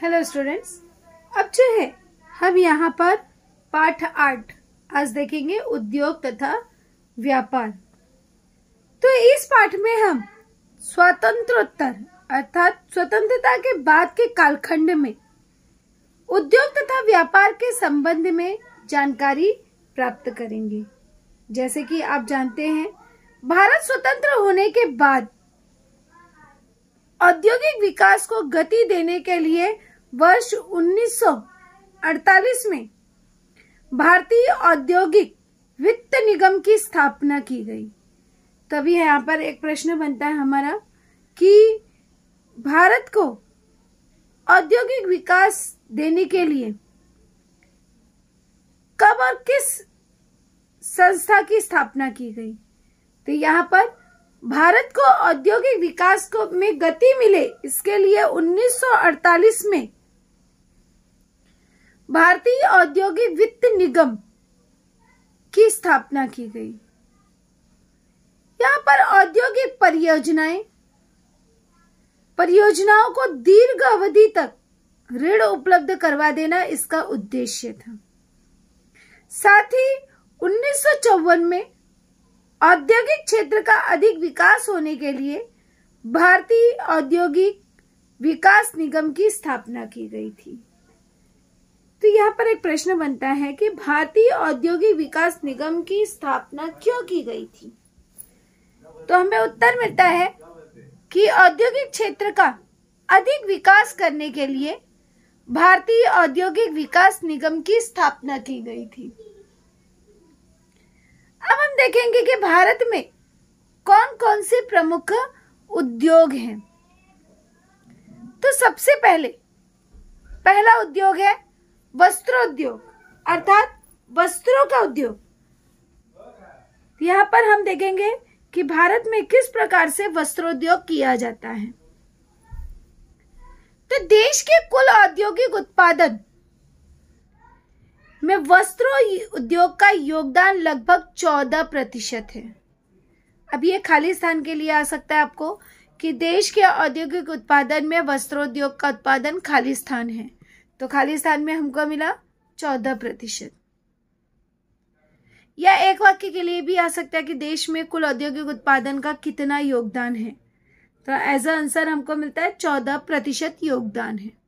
Hello students, अब जो है हम यहाँ पर पाठ 8 आज देखेंगे उद्योग तथा व्यापार। तो इस पाठ में हम स्वातंत्रोत्तर अर्थात स्वतंत्रता के बाद के कालखंड में उद्योग तथा व्यापार के संबंध में जानकारी प्राप्त करेंगे। जैसे कि आप जानते हैं, भारत स्वतंत्र होने के बाद औद्योगिक विकास को गति देने के लिए वर्ष 1948 में भारतीय औद्योगिक वित्त निगम की स्थापना की गई। तभी यहाँ पर एक प्रश्न बनता है हमारा कि भारत को औद्योगिक विकास देने के लिए कब और किस संस्था की स्थापना की गई। तो यहाँ पर भारत को औद्योगिक विकास को में गति मिले, इसके लिए 1948 में भारतीय औद्योगिक वित्त निगम की स्थापना की गई। यहाँ पर औद्योगिक परियोजनाओं को दीर्घ अवधि तक ऋण उपलब्ध करवा देना इसका उद्देश्य था। साथ ही 1954 में औद्योगिक क्षेत्र का अधिक विकास होने के लिए भारतीय औद्योगिक विकास निगम की स्थापना की गई थी। तो यहाँ पर एक प्रश्न बनता है कि भारतीय औद्योगिक विकास निगम की स्थापना क्यों की गई थी। तो हमें उत्तर मिलता है कि औद्योगिक क्षेत्र का अधिक विकास करने के लिए भारतीय औद्योगिक विकास निगम की स्थापना की गई थी। अब हम देखेंगे कि भारत में कौन कौन से प्रमुख उद्योग हैं। तो सबसे पहला उद्योग है वस्त्रोद्योग अर्थात वस्त्रों का उद्योग। यहाँ पर हम देखेंगे कि भारत में किस प्रकार से वस्त्रोद्योग किया जाता है। तो देश के कुल औद्योगिक उत्पादन में वस्त्रों उद्योग का योगदान लगभग 14% है। अब ये खाली स्थान के लिए आ सकता है आपको कि देश के औद्योगिक उत्पादन में वस्त्रोद्योग का उत्पादन खाली स्थान है। तो खाली स्थान में हमको मिला 14%। या एक वाक्य के लिए भी आ सकता है कि देश में कुल औद्योगिक उत्पादन का कितना योगदान है। तो एज अ आंसर हमको मिलता है 14% योगदान है।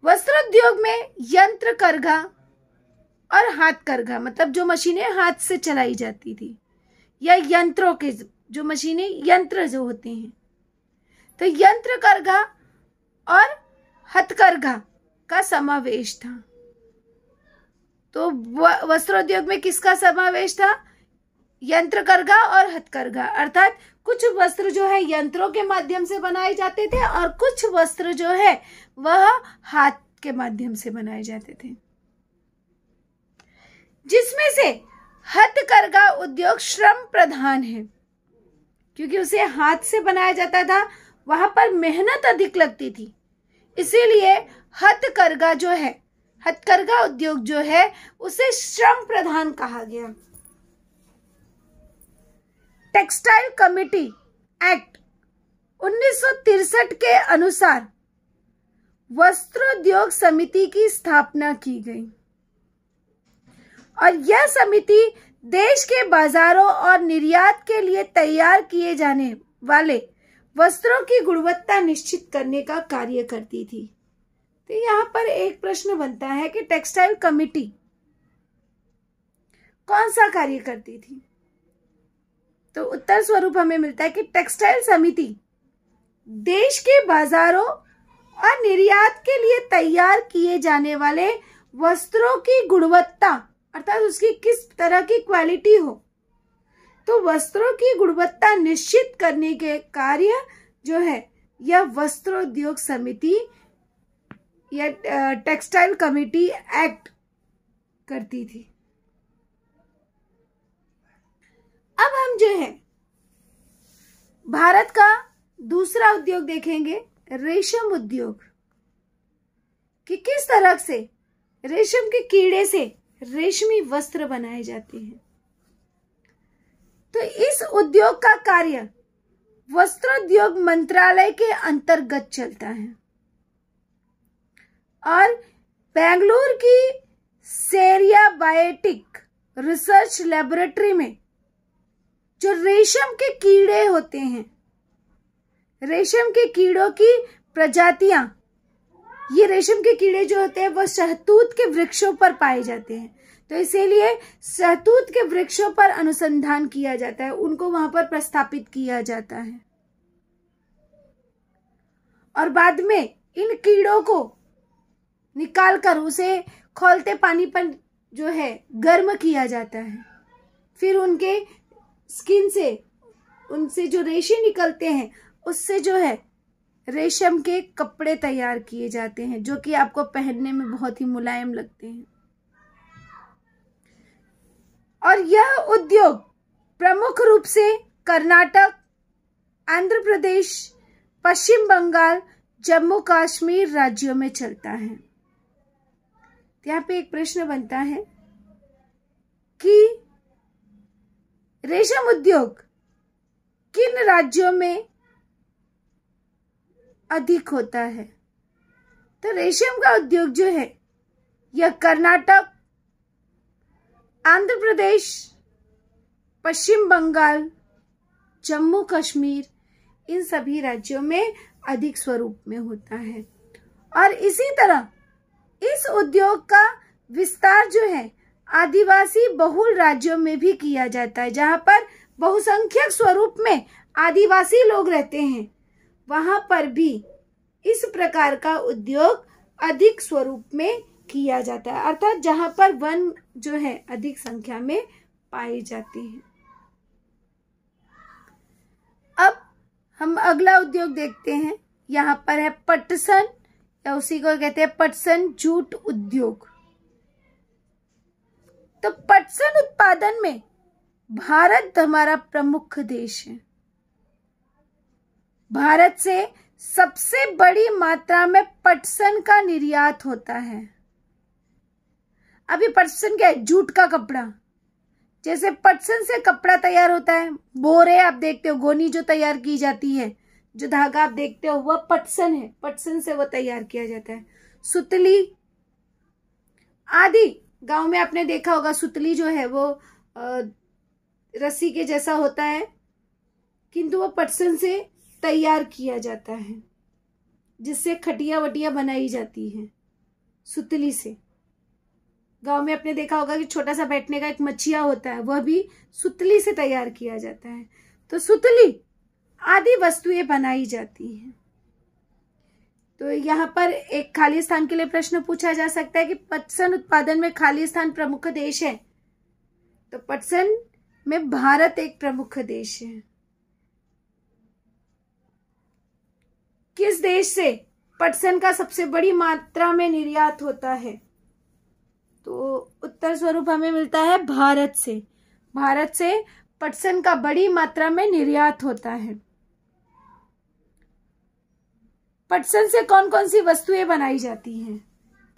वस्त्रोद्योग में यंत्र करघा और हाथ करघा मतलब जो मशीनें हाथ से चलाई जाती थी या यंत्रों के जो मशीनें यंत्र जो होते हैं, तो यंत्र करघा और हथकरघा का समावेश था। तो वस्त्रोद्योग में किसका समावेश था? यंत्र करघा और हथकरघा अर्थात कुछ वस्त्र जो है यंत्रों के माध्यम से बनाए जाते थे और कुछ वस्त्र जो है वह हाथ के माध्यम से बनाए जाते थे, जिसमें से हथकरघा उद्योग श्रम प्रधान है क्योंकि उसे हाथ से बनाया जाता था, वहां पर मेहनत अधिक लगती थी। इसीलिए हथकरघा उद्योग जो है उसे श्रम प्रधान कहा गया। टेक्सटाइल कमेटी एक्ट 1963 के अनुसार वस्त्रोद्योग समिति की स्थापना की गई और यह समिति देश के बाजारों और निर्यात के लिए तैयार किए जाने वाले वस्त्रों की गुणवत्ता निश्चित करने का कार्य करती थी। तो यहाँ पर एक प्रश्न बनता है कि टेक्सटाइल कमेटी कौन सा कार्य करती थी। तो उत्तर स्वरूप हमें मिलता है कि टेक्सटाइल समिति देश के बाजारों और निर्यात के लिए तैयार किए जाने वाले वस्त्रों की गुणवत्ता अर्थात उसकी किस तरह की क्वालिटी हो, तो वस्त्रों की गुणवत्ता निश्चित करने के कार्य जो है यह वस्त्रोद्योग समिति या टेक्सटाइल कमेटी एक्ट करती थी। अब हम जो है भारत का दूसरा उद्योग देखेंगे, रेशम उद्योग, कि किस तरह से रेशम के कीड़े से रेशमी वस्त्र बनाए जाते हैं। तो इस उद्योग का कार्य वस्त्रोद्योग मंत्रालय के अंतर्गत चलता है। और बेंगलुरु की सेरिया बायोटिक रिसर्च लेबोरेटरी में जो रेशम के कीड़े होते हैं, रेशम के कीड़ों की प्रजातियां, ये रेशम के कीड़े जो होते हैं वो शहतूत के वृक्षों पर पाए जाते हैं। तो इसीलिए शहतूत के वृक्षों पर अनुसंधान किया जाता है, उनको वहां पर प्रस्थापित किया जाता है और बाद में इन कीड़ों को निकालकर उसे खौलते पानी पर जो है गर्म किया जाता है। फिर उनके स्किन से, उनसे जो रेशे निकलते हैं उससे जो है रेशम के कपड़े तैयार किए जाते हैं, जो कि आपको पहनने में बहुत ही मुलायम लगते हैं। और यह उद्योग प्रमुख रूप से कर्नाटक, आंध्र प्रदेश, पश्चिम बंगाल, जम्मू कश्मीर राज्यों में चलता है। यहाँ पे एक प्रश्न बनता है कि रेशम उद्योग किन राज्यों में अधिक होता है? तो रेशम का उद्योग जो है यह कर्नाटक, आंध्र प्रदेश, पश्चिम बंगाल, जम्मू कश्मीर, इन सभी राज्यों में अधिक स्वरूप में होता है। और इसी तरह इस उद्योग का विस्तार जो है आदिवासी बहुल राज्यों में भी किया जाता है, जहां पर बहुसंख्यक स्वरूप में आदिवासी लोग रहते हैं, वहां पर भी इस प्रकार का उद्योग अधिक स्वरूप में किया जाता है, अर्थात जहां पर वन जो है अधिक संख्या में पाई जाती है। अब हम अगला उद्योग देखते हैं। यहाँ पर है पटसन, या उसी को कहते हैं पटसन जूट उद्योग। तो पटसन उत्पादन में भारत हमारा प्रमुख देश है। भारत से सबसे बड़ी मात्रा में पटसन का निर्यात होता है। अभी पटसन क्या है? जूट का कपड़ा। जैसे पटसन से कपड़ा तैयार होता है, बोरे आप देखते हो, गोनी जो तैयार की जाती है, जो धागा आप देखते हो वह पटसन है, पटसन से वो तैयार किया जाता है। सुतली आदि गांव में आपने देखा होगा, सुतली जो है वो रस्सी के जैसा होता है, किंतु वो पटसन से तैयार किया जाता है, जिससे खटिया वटिया बनाई जाती है सुतली से। गांव में आपने देखा होगा कि छोटा सा बैठने का एक मचिया होता है, वह भी सुतली से तैयार किया जाता है। तो सुतली आदि वस्तुएं बनाई जाती हैं। तो यहाँ पर एक खाली स्थान के लिए प्रश्न पूछा जा सकता है कि पटसन उत्पादन में खाली स्थान प्रमुख देश है। तो पटसन में भारत एक प्रमुख देश है। किस देश से पटसन का सबसे बड़ी मात्रा में निर्यात होता है? तो उत्तर स्वरूप हमें मिलता है भारत से। भारत से पटसन का बड़ी मात्रा में निर्यात होता है। पटसन से कौन कौन सी वस्तुएं बनाई जाती हैं?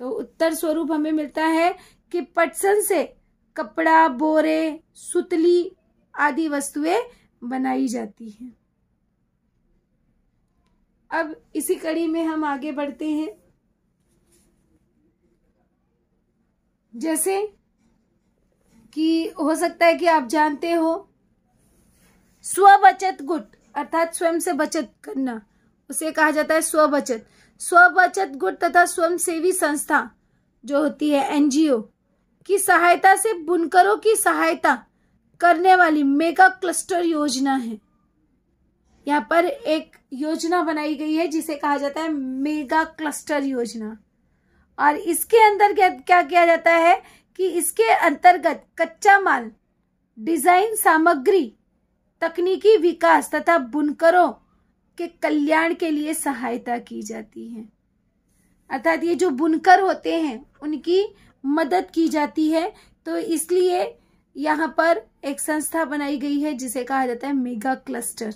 तो उत्तर स्वरूप हमें मिलता है कि पटसन से कपड़ा, बोरे, सुतली आदि वस्तुएं बनाई जाती हैं। अब इसी कड़ी में हम आगे बढ़ते हैं। जैसे कि हो सकता है कि आप जानते हो, स्वबचत गुट अर्थात स्वयं से बचत करना, उसे कहा जाता है स्वबचत। स्वबचत गुट तथा स्वयंसेवी संस्था जो होती है एनजीओ की सहायता से बुनकरों की सहायता करने वाली मेगा क्लस्टर योजना है। यहाँ पर एक योजना बनाई गई है जिसे कहा जाता है मेगा क्लस्टर योजना। और इसके अंदर क्या किया जाता है कि इसके अंतर्गत कच्चा माल, डिजाइन सामग्री, तकनीकी विकास तथा बुनकरों के कल्याण के लिए सहायता की जाती है। अर्थात ये जो बुनकर होते हैं उनकी मदद की जाती है। तो इसलिए यहाँ पर एक संस्था बनाई गई है जिसे कहा जाता है मेगा क्लस्टर।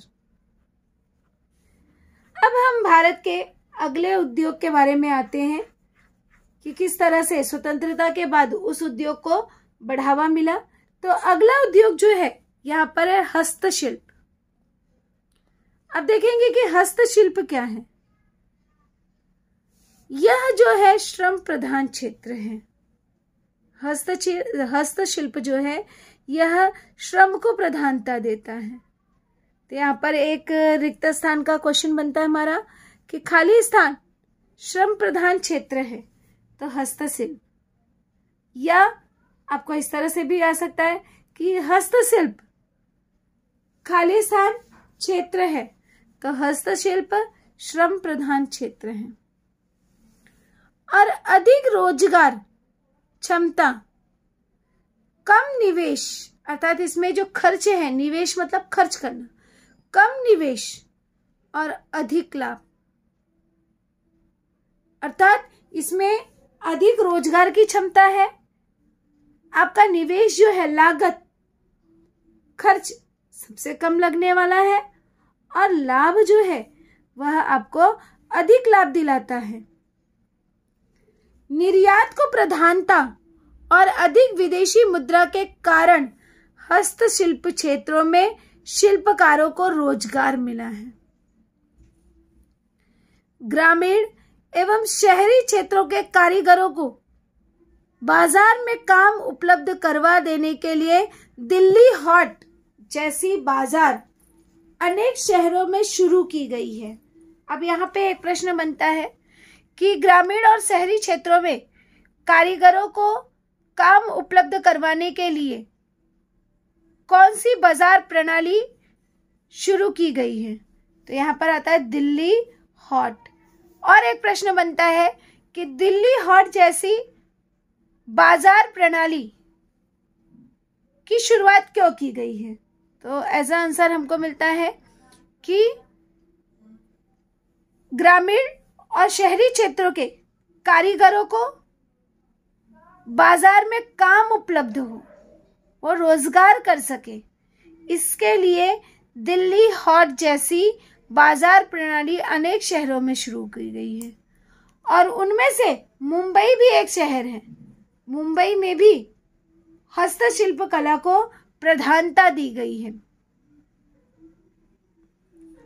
अब हम भारत के अगले उद्योग के बारे में आते हैं कि किस तरह से स्वतंत्रता के बाद उस उद्योग को बढ़ावा मिला। तो अगला उद्योग जो है यहाँ पर है हस्तशिल्प। अब देखेंगे कि हस्तशिल्प क्या है। यह जो है श्रम प्रधान क्षेत्र है। हस्तशिल्प जो है यह श्रम को प्रधानता देता है। तो यहाँ पर एक रिक्त स्थान का क्वेश्चन बनता है हमारा कि खाली स्थान श्रम प्रधान क्षेत्र है तो हस्तशिल्प, या आपको इस तरह से भी आ सकता है कि हस्तशिल्प खाली स्थान क्षेत्र है तो हस्तशिल्प श्रम प्रधान क्षेत्र है। और अधिक रोजगार क्षमता, कम निवेश, अर्थात इसमें जो खर्च है, निवेश मतलब खर्च करना, कम निवेश और अधिक लाभ, अर्थात इसमें अधिक रोजगार की क्षमता है, आपका निवेश जो है लागत खर्च सबसे कम लगने वाला है, और लाभ जो है वह आपको अधिक लाभ दिलाता है। निर्यात को प्रधानता और अधिक विदेशी मुद्रा के कारण हस्तशिल्प क्षेत्रों में शिल्पकारों को रोजगार मिला है। ग्रामीण एवं शहरी क्षेत्रों के कारीगरों को बाजार में काम उपलब्ध करवा देने के लिए दिल्ली हाट जैसी बाजार अनेक शहरों में शुरू की गई है। अब यहाँ पे एक प्रश्न बनता है कि ग्रामीण और शहरी क्षेत्रों में कारीगरों को काम उपलब्ध करवाने के लिए कौन सी बाजार प्रणाली शुरू की गई है? तो यहाँ पर आता है दिल्ली हाट। और एक प्रश्न बनता है कि दिल्ली हाट जैसी बाजार प्रणाली की शुरुआत क्यों की गई है? तो एज आंसर हमको मिलता है कि ग्रामीण और शहरी क्षेत्रों के कारीगरों को बाजार में काम उपलब्ध हो, वो रोजगार कर सके, इसके लिए दिल्ली हाट जैसी बाजार प्रणाली अनेक शहरों में शुरू की गई है। और उनमें से मुंबई भी एक शहर है। मुंबई में भी हस्तशिल्प कला को प्रधानता दी गई है।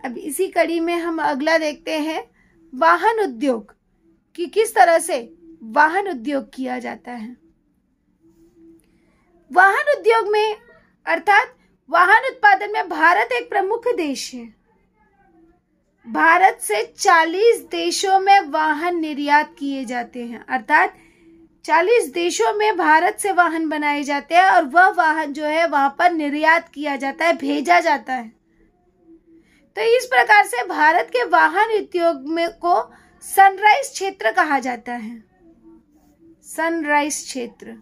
अब इसी कड़ी में हम अगला देखते हैं वाहन उद्योग कि किस तरह से वाहन उद्योग किया जाता है। वाहन उद्योग में अर्थात वाहन उत्पादन में भारत एक प्रमुख देश है। भारत से 40 देशों में वाहन निर्यात किए जाते हैं, अर्थात 40 देशों में भारत से वाहन बनाए जाते हैं और वह वाहन जो है वहां पर निर्यात किया जाता है, भेजा जाता है। तो इस प्रकार से भारत के वाहन उद्योग में को सनराइज क्षेत्र कहा जाता है। सनराइज क्षेत्र,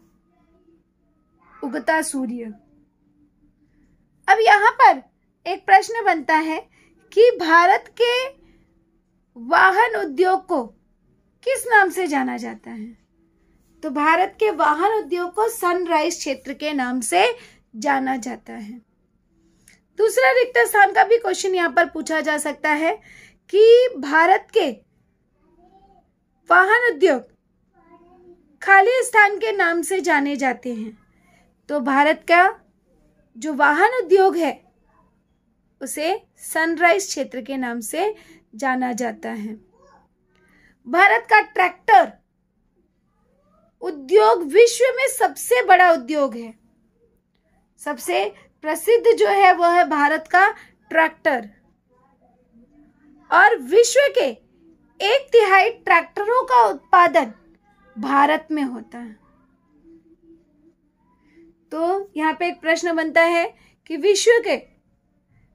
उगता सूर्य। अब यहाँ पर एक प्रश्न बनता है कि भारत के वाहन उद्योग को किस नाम से जाना जाता है? तो भारत के वाहन उद्योग को सनराइज क्षेत्र के नाम से जाना जाता है। दूसरा रिक्त स्थान का भी क्वेश्चन यहाँ पर पूछा जा सकता है कि भारत के वाहन उद्योग खाली स्थान के नाम से जाने जाते हैं। तो भारत का जो वाहन उद्योग है उसे सनराइज क्षेत्र के नाम से जाना जाता है। भारत का ट्रैक्टर उद्योग विश्व में सबसे बड़ा उद्योग है। सबसे प्रसिद्ध जो है वह है भारत का ट्रैक्टर, और विश्व के 1/3 ट्रैक्टरों का उत्पादन भारत में होता है। तो यहाँ पे एक प्रश्न बनता है कि विश्व के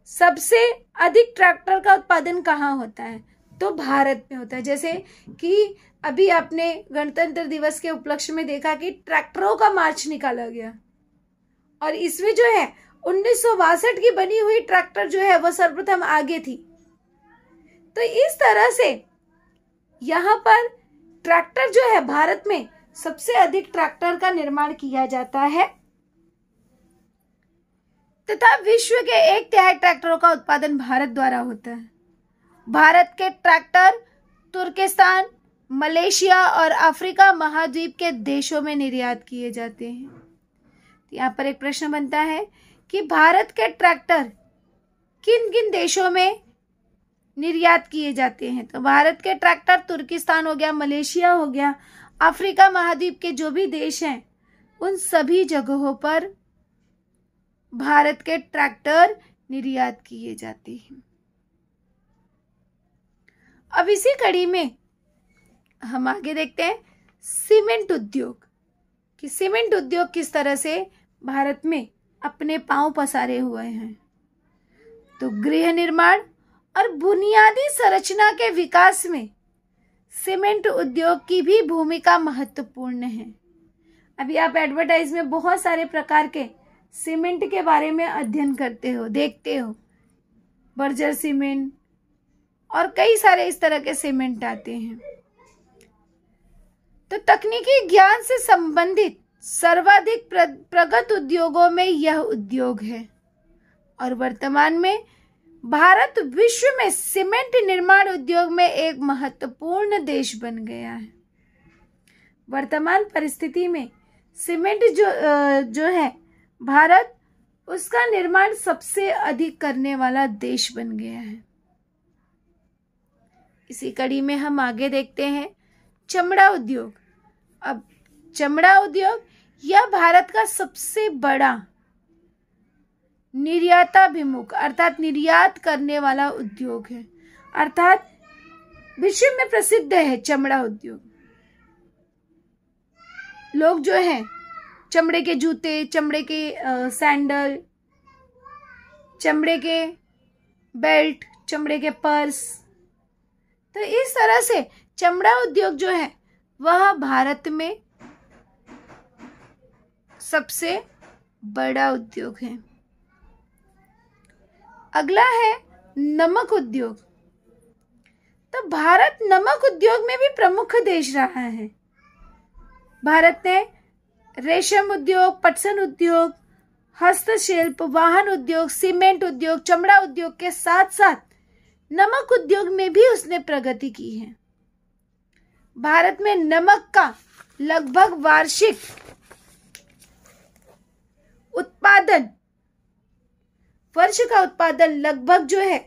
सबसे अधिक ट्रैक्टर का उत्पादन कहाँ होता है? तो भारत में होता है। जैसे कि अभी आपने गणतंत्र दिवस के उपलक्ष्य में देखा कि ट्रैक्टरों का मार्च निकाला गया, और इसमें जो है 1962 की बनी हुई ट्रैक्टर जो है वह सर्वप्रथम आगे थी। तो इस तरह से यहाँ पर ट्रैक्टर जो है भारत में सबसे अधिक ट्रैक्टर का निर्माण किया जाता है, तथा विश्व के 1/3 ट्रैक्टरों का उत्पादन भारत द्वारा होता है। भारत के ट्रैक्टर तुर्किस्तान, मलेशिया और अफ्रीका महाद्वीप के देशों में निर्यात किए जाते हैं। यहाँ पर एक प्रश्न बनता है कि भारत के ट्रैक्टर किन किन देशों में निर्यात किए जाते हैं। तो भारत के ट्रैक्टर तुर्किस्तान हो गया, मलेशिया हो गया, अफ्रीका महाद्वीप के जो भी देश हैं उन सभी जगहों पर भारत के ट्रैक्टर निर्यात किए जाते हैं। अब इसी कड़ी में हम आगे देखते हैं सीमेंट उद्योग, कि सीमेंट उद्योग किस तरह से भारत में अपने पांव पसारे हुए हैं। तो गृह निर्माण और बुनियादी संरचना के विकास में सीमेंट उद्योग की भी भूमिका महत्वपूर्ण है। अभी आप एडवर्टाइज में बहुत सारे प्रकार के सीमेंट के बारे में अध्ययन करते हो, देखते हो, बर्जर सीमेंट और कई सारे इस तरह के सीमेंट आते हैं। तो तकनीकी ज्ञान से संबंधित सर्वाधिक प्रगत उद्योगों में यह उद्योग है और वर्तमान में भारत विश्व में सीमेंट निर्माण उद्योग में एक महत्वपूर्ण देश बन गया है। वर्तमान परिस्थिति में सीमेंट जो है भारत उसका निर्माण सबसे अधिक करने वाला देश बन गया है। इसी कड़ी में हम आगे देखते हैं चमड़ा उद्योग। अब चमड़ा उद्योग यह भारत का सबसे बड़ा निर्याताभिमुख अर्थात निर्यात करने वाला उद्योग है, अर्थात विश्व में प्रसिद्ध है चमड़ा उद्योग। लोग जो हैं चमड़े के जूते, चमड़े के सैंडल, चमड़े के बेल्ट, चमड़े के पर्स, तो इस तरह से चमड़ा उद्योग जो है वह भारत में सबसे बड़ा उद्योग है। अगला है नमक उद्योग। तो भारत नमक उद्योग में भी प्रमुख देश रहा है। भारत ने रेशम उद्योग, पटसन उद्योग, हस्तशिल्प, वाहन उद्योग, सीमेंट उद्योग, चमड़ा उद्योग के साथ साथ नमक उद्योग में भी उसने प्रगति की है। भारत में नमक का लगभग वार्षिक उत्पादन, वर्ष का उत्पादन लगभग जो है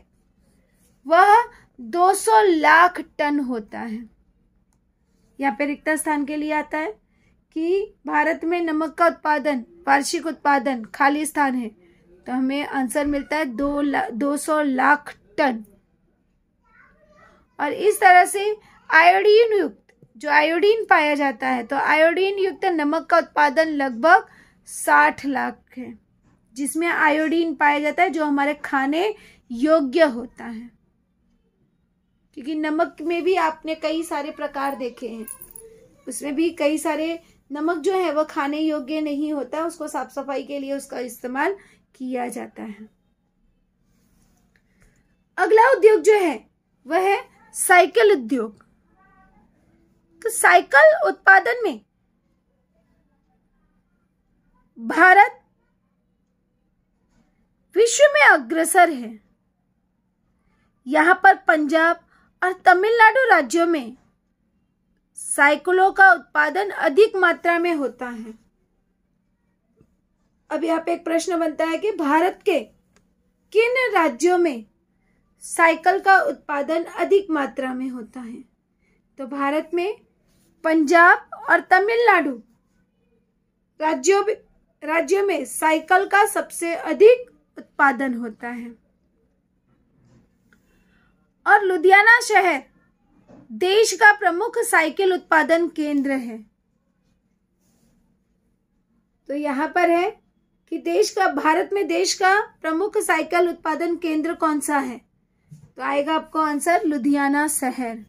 वह 200 लाख टन होता है। यहाँ पे रिक्त स्थान के लिए आता है कि भारत में नमक का उत्पादन, वार्षिक उत्पादन खाली स्थान है, तो हमें आंसर मिलता है 200 लाख टन। और इस तरह से आयोडीन युक्त, जो आयोडीन पाया जाता है, तो आयोडीन युक्त नमक का उत्पादन लगभग 60 लाख है, जिसमें आयोडीन पाया जाता है जो हमारे खाने योग्य होता है। क्योंकि नमक में भी आपने कई सारे प्रकार देखे हैं, उसमें भी कई सारे नमक जो है वह खाने योग्य नहीं होता, उसको साफ सफाई के लिए उसका इस्तेमाल किया जाता है। अगला उद्योग जो है वह है साइकिल उद्योग। तो साइकिल उत्पादन में भारत विश्व में अग्रसर है। यहां पर पंजाब और तमिलनाडु राज्यों में साइकिलों का उत्पादन अधिक मात्रा में होता है। अब यहाँ पे एक प्रश्न बनता है कि भारत के किन राज्यों में साइकिल का उत्पादन अधिक मात्रा में होता है। तो भारत में पंजाब और तमिलनाडु राज्यों में साइकिल का सबसे अधिक उत्पादन होता है। और लुधियाना शहर देश का प्रमुख साइकिल उत्पादन केंद्र है। तो यहाँ पर है कि भारत में देश का प्रमुख साइकिल उत्पादन केंद्र कौन सा है, तो आएगा आपको आंसर लुधियाना शहर।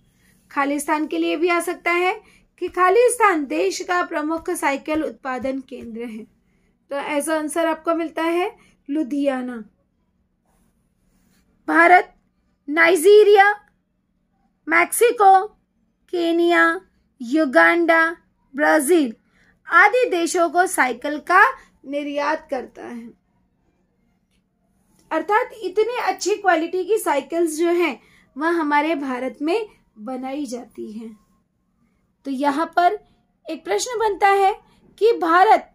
खाली स्थान के लिए भी आ सकता है कि खाली स्थान देश का प्रमुख साइकिल उत्पादन केंद्र है, तो ऐसा आंसर आपको मिलता है Ludhiana. Bharat Nigeria, Mexico, Kenya, Uganda, Brazil आदि देशों को साइकिल का निर्यात करता है। अर्थात इतनी अच्छी क्वालिटी की साइकिल्स जो हैं वह हमारे भारत में बनाई जाती हैं। तो यहाँ पर एक प्रश्न बनता है कि भारत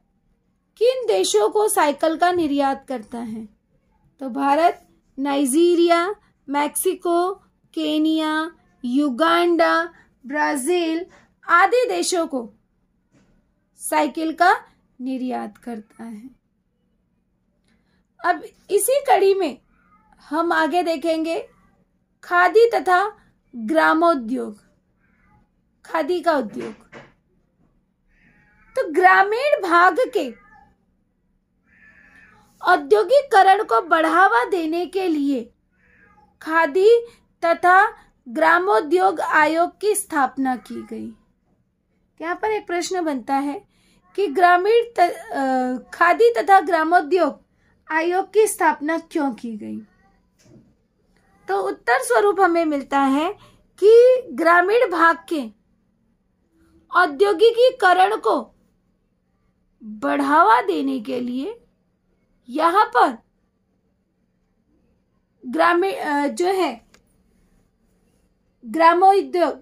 किन देशों को साइकिल का निर्यात करता है। तो Bharat Nigeria, Mexico, Kenya, Uganda, Brazil आदि देशों को साइकिल का निर्यात करता है। अब इसी कड़ी में हम आगे देखेंगे खादी तथा ग्रामोद्योग, खादी का उद्योग। तो ग्रामीण भाग के औद्योगिकरण को बढ़ावा देने के लिए खादी तथा ग्रामोद्योग आयोग की स्थापना की गई। यहाँ पर एक प्रश्न बनता है कि खादी तथा ग्रामोद्योग आयोग की स्थापना क्यों की गई? तो उत्तर स्वरूप हमें मिलता है कि ग्रामीण भाग के औद्योगिकीकरण को बढ़ावा देने के लिए यहाँ पर ग्रामोद्योग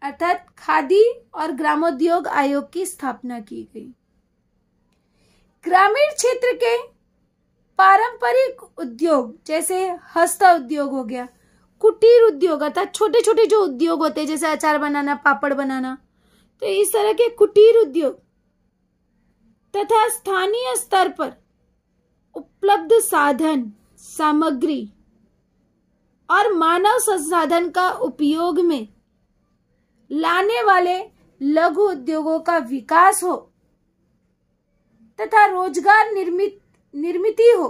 अर्थात खादी और ग्रामोद्योग आयोग की स्थापना की गई। ग्रामीण क्षेत्र के पारंपरिक उद्योग जैसे हस्त उद्योग हो गया, कुटीर उद्योग अर्थात छोटे छोटे जो उद्योग होते हैं जैसे अचार बनाना, पापड़ बनाना, तो इस तरह के कुटीर उद्योग तथा स्थानीय स्तर पर उपलब्ध साधन सामग्री और मानव संसाधन का उपयोग में लाने वाले लघु उद्योगों का विकास हो तथा रोजगार निर्मित हो,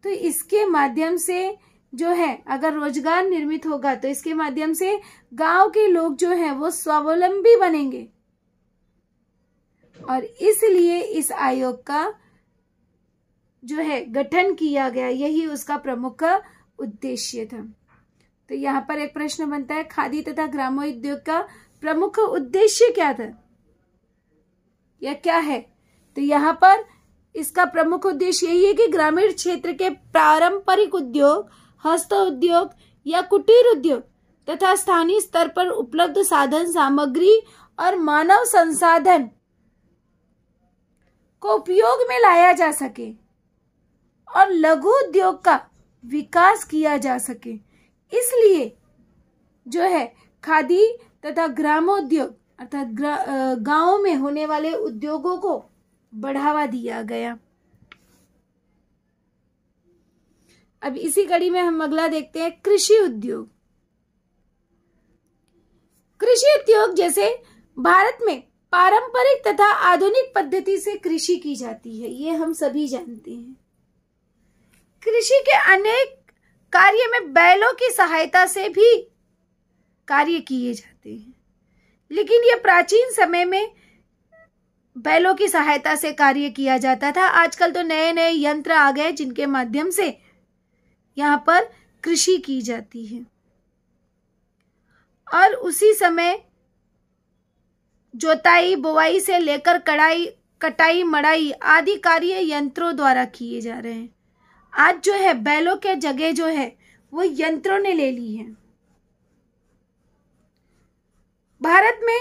तो इसके माध्यम से जो है अगर रोजगार निर्मित होगा तो इसके माध्यम से गांव के लोग जो हैं वो स्वावलंबी बनेंगे और इसलिए इस आयोग का जो है गठन किया गया, यही उसका प्रमुख उद्देश्य था। तो यहाँ पर एक प्रश्न बनता है खादी तथा ग्रामोद्योग का प्रमुख उद्देश्य क्या था या क्या है? तो यहाँ पर इसका प्रमुख उद्देश्य यही है कि ग्रामीण क्षेत्र के पारंपरिक उद्योग, हस्त उद्योग या कुटीर उद्योग तथा स्थानीय स्तर पर उपलब्ध साधन सामग्री और मानव संसाधन को उपयोग में लाया जा सके और लघु उद्योग का विकास किया जा सके, इसलिए जो है खादी तथा ग्रामोद्योग अर्थात गांवों में होने वाले उद्योगों को बढ़ावा दिया गया। अब इसी कड़ी में हम अगला देखते हैं कृषि उद्योग। कृषि उद्योग जैसे भारत में पारंपरिक तथा आधुनिक पद्धति से कृषि की जाती है, ये हम सभी जानते हैं। कृषि के अनेक कार्य में बैलों की सहायता से भी कार्य किए जाते हैं, लेकिन ये प्राचीन समय में बैलों की सहायता से कार्य किया जाता था। आजकल तो नए नए यंत्र आ गए जिनके माध्यम से यहाँ पर कृषि की जाती है और उसी समय जोताई बुवाई से लेकर कटाई मड़ाई आदि कार्य यंत्रों द्वारा किए जा रहे हैं। आज जो है बैलों के जगह जो है वो यंत्रों ने ले ली है। भारत में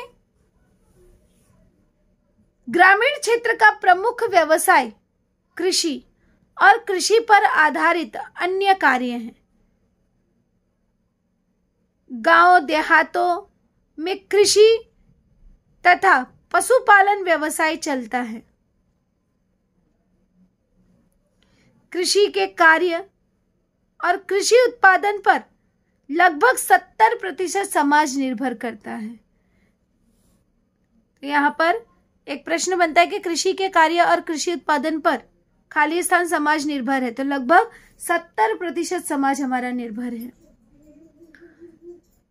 ग्रामीण क्षेत्र का प्रमुख व्यवसाय कृषि और कृषि पर आधारित अन्य कार्य हैं। गांव देहातों में कृषि तथा पशुपालन व्यवसाय चलता है। कृषि के कार्य और कृषि उत्पादन पर लगभग 70% समाज निर्भर करता है। तो यहाँ पर एक प्रश्न बनता है कि कृषि के कार्य और कृषि उत्पादन पर खाली स्थान समाज निर्भर है, तो लगभग 70% समाज हमारा निर्भर है।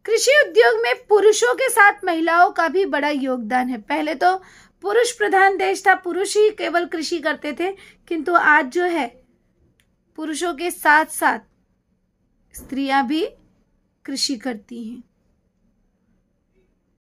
कृषि उद्योग में पुरुषों के साथ महिलाओं का भी बड़ा योगदान है। पहले तो पुरुष प्रधान देश था, पुरुष ही केवल कृषि करते थे, किंतु आज जो है पुरुषों के साथ साथ स्त्रियां भी कृषि करती हैं।